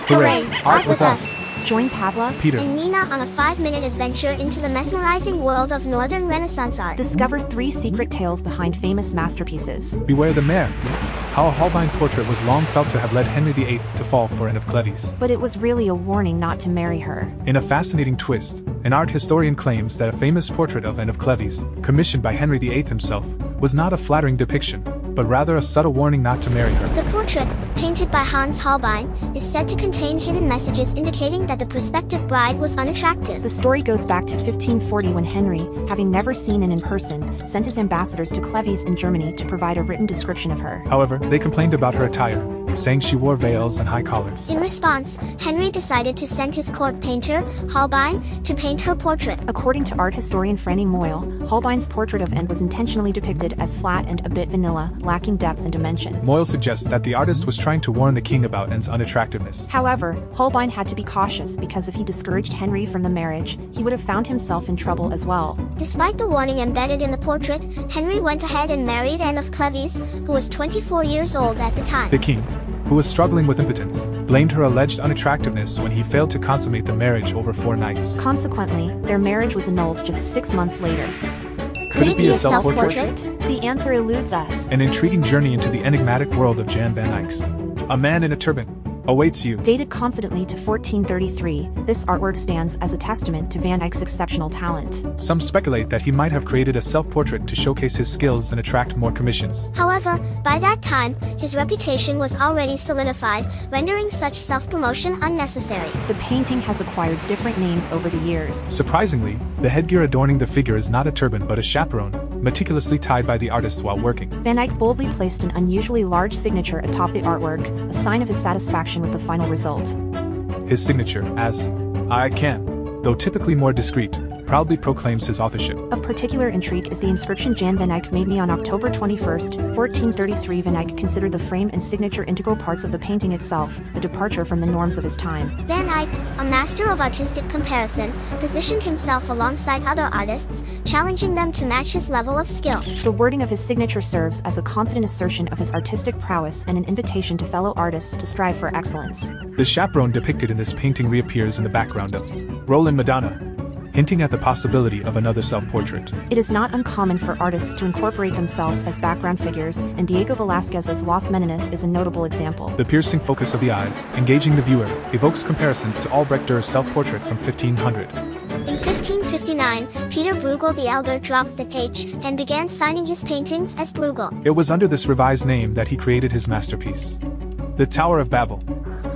Hooray! Art with us! Join Pavla, Peter, and Nina on a 5-minute adventure into the mesmerizing world of Northern Renaissance art. discover 3 secret tales behind famous masterpieces. beware the Mare. How a Holbein portrait was long felt to have led Henry VIII to fall for Anne of Cleves. But it was really a warning not to marry her. In a fascinating twist, an art historian claims that a famous portrait of Anne of Cleves, commissioned by Henry VIII himself, was not a flattering depiction, but rather a subtle warning not to marry her. The portrait, painted by Hans Holbein, is said to contain hidden messages indicating that the prospective bride was unattractive. The story goes back to 1540 when Henry, having never seen Anne in person, sent his ambassadors to Cleves in Germany to provide a written description of her. However, they complained about her attire, saying she wore veils and high collars. In response, Henry decided to send his court painter, Holbein, to paint her portrait. According to art historian Franny Moyle, Holbein's portrait of Anne was intentionally depicted as flat and a bit vanilla, lacking depth and dimension. Moyle suggests that the artist was trying to warn the king about Anne's unattractiveness. However, Holbein had to be cautious because if he discouraged Henry from the marriage, he would have found himself in trouble as well. Despite the warning embedded in the portrait, Henry went ahead and married Anne of Cleves, who was 24 years old at the time. The king, who was struggling with impotence, blamed her alleged unattractiveness when he failed to consummate the marriage over 4 nights. Consequently, their marriage was annulled just 6 months later. Could it be a self-portrait? The answer eludes us. An intriguing journey into the enigmatic world of Jan van Eyck's A Man in a Turban awaits you. Dated confidently to 1433, this artwork stands as a testament to Van Eyck's exceptional talent. Some speculate that he might have created a self-portrait to showcase his skills and attract more commissions. However, by that time, his reputation was already solidified, rendering such self-promotion unnecessary. The painting has acquired different names over the years. Surprisingly, the headgear adorning the figure is not a turban but a chaperone, meticulously tied by the artist while working. Van Eyck boldly placed an unusually large signature atop the artwork, a sign of his satisfaction with the final result. His signature, as I can, though typically more discreet, proudly proclaims his authorship. Of particular intrigue is the inscription Jan van Eyck made me on October 21, 1433. Van Eyck considered the frame and signature integral parts of the painting itself, a departure from the norms of his time. Van Eyck, a master of artistic comparison, positioned himself alongside other artists, challenging them to match his level of skill. The wording of his signature serves as a confident assertion of his artistic prowess and an invitation to fellow artists to strive for excellence. The chaperone depicted in this painting reappears in the background of Roland Madonna, hinting at the possibility of another self-portrait. It is not uncommon for artists to incorporate themselves as background figures, and Diego Velázquez's Las Meninas is a notable example. The piercing focus of the eyes, engaging the viewer, evokes comparisons to Albrecht Dürer's self-portrait from 1500. In 1559, Peter Bruegel the Elder dropped the H and began signing his paintings as Bruegel. It was under this revised name that he created his masterpiece, the Tower of Babel.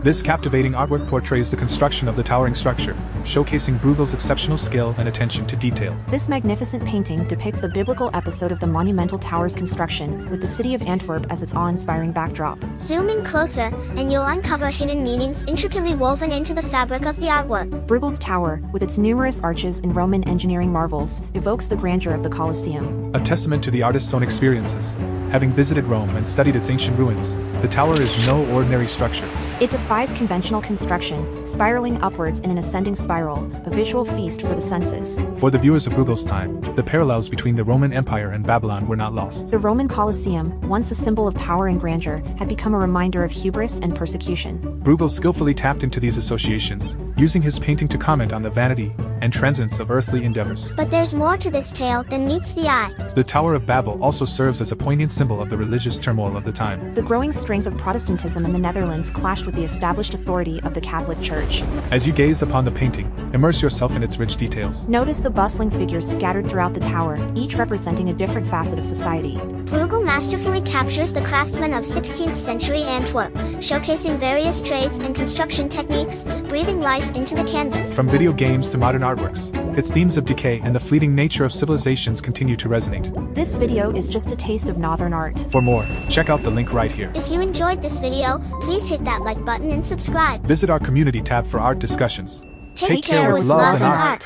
This captivating artwork portrays the construction of the towering structure, showcasing Bruegel's exceptional skill and attention to detail. This magnificent painting depicts the biblical episode of the monumental tower's construction, with the city of Antwerp as its awe-inspiring backdrop. Zoom in closer, and you'll uncover hidden meanings intricately woven into the fabric of the artwork. Bruegel's tower, with its numerous arches and Roman engineering marvels, evokes the grandeur of the Colosseum. A testament to the artist's own experiences. Having visited Rome and studied its ancient ruins, the tower is no ordinary structure. It defies conventional construction, spiraling upwards in an ascending spiral, a visual feast for the senses. For the viewers of Bruegel's time, the parallels between the Roman Empire and Babylon were not lost. The Roman Colosseum, once a symbol of power and grandeur, had become a reminder of hubris and persecution. Bruegel skillfully tapped into these associations, using his painting to comment on the vanity and transience of earthly endeavors. But there's more to this tale than meets the eye. The Tower of Babel also serves as a poignant symbol of the religious turmoil of the time. The growing strength of Protestantism in the Netherlands clashed with the established authority of the Catholic Church. As you gaze upon the painting, immerse yourself in its rich details. Notice the bustling figures scattered throughout the tower, each representing a different facet of society. Bruegel masterfully captures the craftsmen of 16th century Antwerp, showcasing various trades and construction techniques, breathing life into the canvas. From video games to modern artworks, its themes of decay and the fleeting nature of civilizations continue to resonate. This video is just a taste of northern art. For more, check out the link right here. If you enjoyed this video, please hit that like button and subscribe. Visit our community tab for art discussions. Take care with love and art.